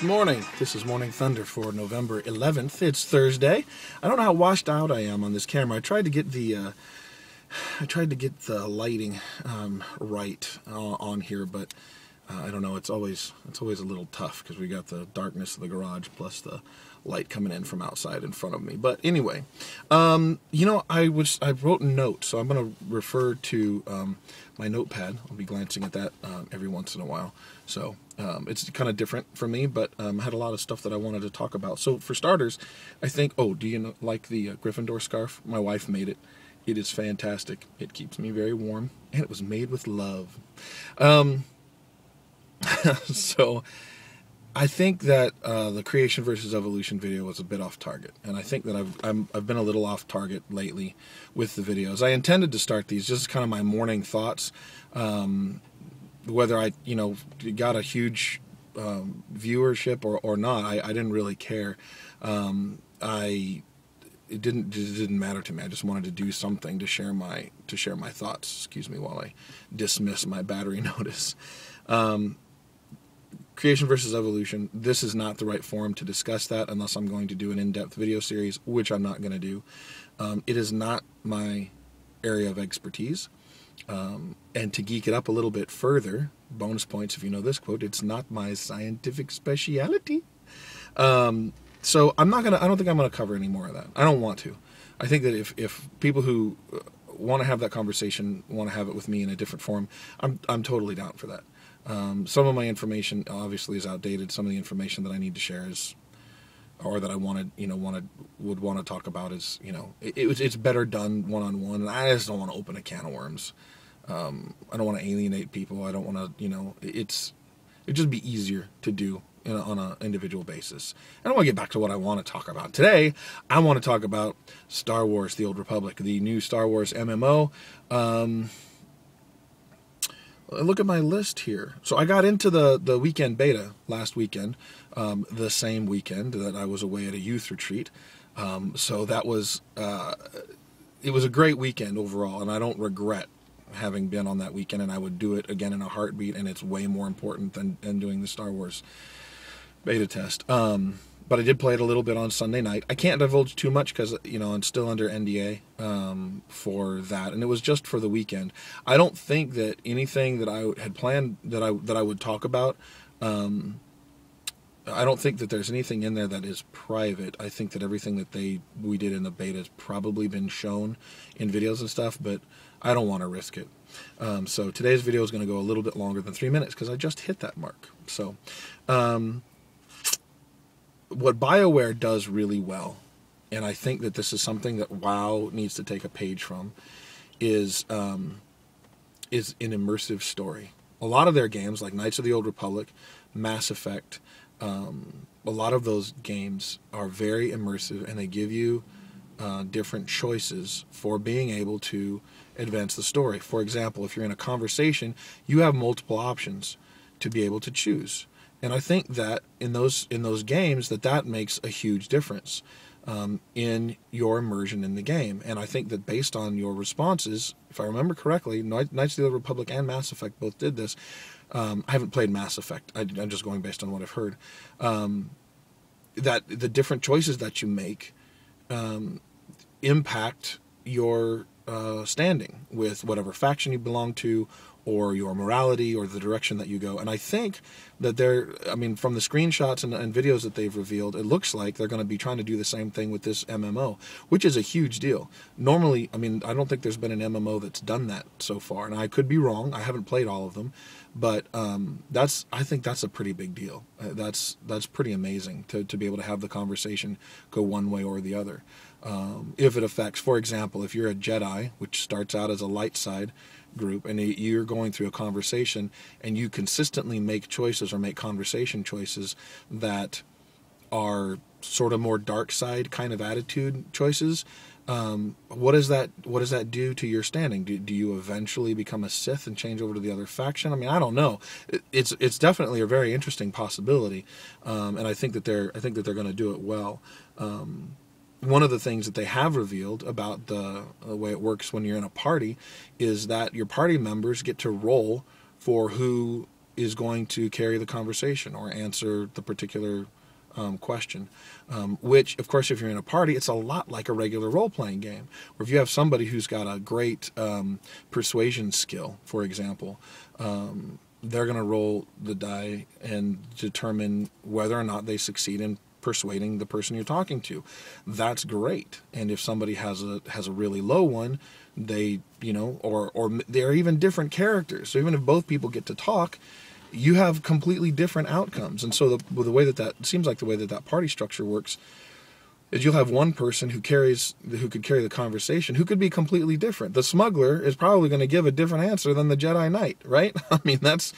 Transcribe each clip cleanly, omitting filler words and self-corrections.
Good morning. This is Morning Thunder for November 11th. It's Thursday. I don't know how washed out I am on this camera. I tried to get the lighting right on here, but I don't know. It's always a little tough because we got the darkness of the garage plus the light coming in from outside in front of me. But anyway, I wrote a note, so I'm going to refer to my notepad. I'll be glancing at that every once in a while. So it's kind of different for me, but I had a lot of stuff that I wanted to talk about. So for starters, I think, do you like the Gryffindor scarf? My wife made it. It is fantastic. It keeps me very warm, and it was made with love. So I think that the creation versus evolution video was a bit off target, and I think that I've been a little off target lately with the videos. I intended to start these just kind of my morning thoughts. Whether I got a huge viewership or not, I didn't really care. It didn't matter to me. I just wanted to do something to share my thoughts. Excuse me while I dismiss my battery notice. Creation versus evolution. This is not the right forum to discuss that unless I'm going to do an in-depth video series, which I'm not going to do. It is not my area of expertise. And to geek it up a little bit further, bonus points if you know this quote, it's not my scientific speciality. So I don't think I'm gonna cover any more of that. I don't want to. I think that if people who want to have that conversation want to have it with me in a different form, I'm totally down for that. Some of my information obviously is outdated. Some of the information that I need to share is, or that I would want to talk about is, it's better done one-on-one. And I just don't want to open a can of worms. I don't want to alienate people. I don't want to, it'd just be easier to do on an individual basis. I don't want to get back to what I want to talk about. Today, I want to talk about Star Wars: The Old Republic, the new Star Wars MMO. Look at my list here. So I got into the weekend beta last weekend, the same weekend that I was away at a youth retreat. So that was, it was a great weekend overall, and I don't regret having been on that weekend, and I would do it again in a heartbeat, and it's way more important than doing the Star Wars beta test. But I did play it a little bit on Sunday night. I can't divulge too much because, I'm still under NDA for that, and it was just for the weekend. I don't think that anything that I had planned that I would talk about, I don't think that there's anything in there that is private. I think that everything that we did in the beta has probably been shown in videos and stuff, but I don't want to risk it. So today's video is going to go a little bit longer than 3 minutes because I just hit that mark. So what BioWare does really well, and I think that this is something that WoW needs to take a page from, is an immersive story. A lot of their games, like Knights of the Old Republic, Mass Effect, a lot of those games are very immersive, and they give you different choices for being able to advance the story. For example, if you're in a conversation, you have multiple options to be able to choose. And I think that in those games that makes a huge difference in your immersion in the game. And I think that based on your responses, if I remember correctly, Knights of the Old Republic and Mass Effect both did this. I haven't played Mass Effect. I'm just going based on what I've heard. That the different choices that you make impact your standing with whatever faction you belong to, or your morality, or the direction that you go. And I think that from the screenshots and videos that they've revealed, it looks like they're going to be trying to do the same thing with this MMO, which is a huge deal. Normally, I don't think there's been an MMO that's done that so far, and I could be wrong. I haven't played all of them, but I think that's a pretty big deal. That's pretty amazing to be able to have the conversation go one way or the other. If it affects, for example, if you're a Jedi, which starts out as a light side group, and you're going through a conversation and you consistently make choices or make conversation choices that are sort of more dark side kind of attitude choices, what does that do to your standing? Do you eventually become a Sith and change over to the other faction? I don't know. It's definitely a very interesting possibility, and I think that they're going to do it well. One of the things that they have revealed about the way it works when you're in a party is that your party members get to roll for who is going to carry the conversation or answer the particular question. Which, of course, if you're in a party, it's a lot like a regular role-playing game. Or if you have somebody who's got a great persuasion skill, for example, they're going to roll the die and determine whether or not they succeed in persuading the person you're talking to. That's great. And if somebody has a really low one, they, or they're even different characters. So even if both people get to talk, you have completely different outcomes. And so the way that seems like the way that party structure works is you'll have one person who could carry the conversation, who could be completely different. The smuggler is probably going to give a different answer than the Jedi Knight, right? I mean, that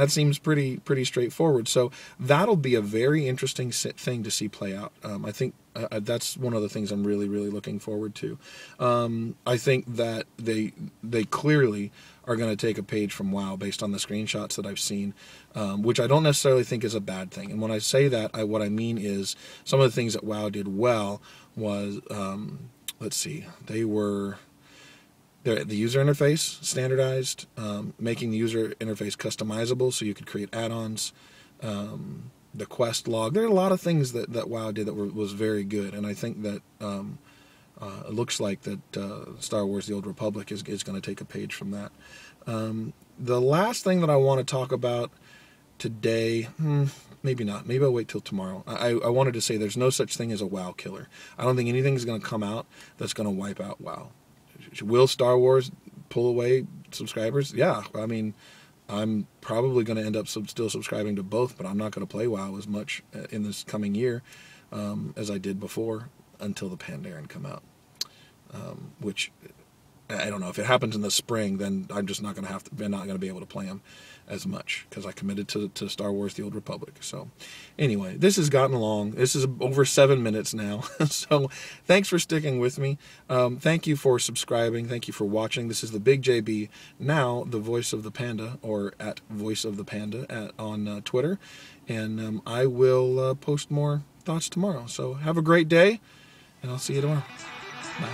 seems pretty straightforward. So that'll be a very interesting thing to see play out. I think that's one of the things I'm really, really looking forward to. I think that they clearly are going to take a page from WoW based on the screenshots that I've seen, which I don't necessarily think is a bad thing. And when I say that, what I mean is some of the things that WoW did well was, let's see, the user interface standardized, making the user interface customizable so you could create add-ons, the quest log. There are a lot of things that WoW did that was very good, and I think that it looks like that Star Wars: The Old Republic is going to take a page from that. The last thing that I want to talk about today, maybe not. Maybe I'll wait till tomorrow. I wanted to say there's no such thing as a WoW killer. I don't think anything is going to come out that's going to wipe out WoW. Will Star Wars pull away subscribers? Yeah. I mean, I'm probably going to end up still subscribing to both, but I'm not going to play WoW as much in this coming year as I did before until the Pandaren come out, which I don't know. If it happens in the spring, then I'm just not going to be able to play them as much because I committed to Star Wars: The Old Republic. So anyway, this has gotten long. This is over 7 minutes now. So thanks for sticking with me. Thank you for subscribing. Thank you for watching. This is TheBigJB, now the voice of the panda, or at voice of the panda on Twitter. And I will post more thoughts tomorrow. So have a great day, and I'll see you tomorrow. Bye.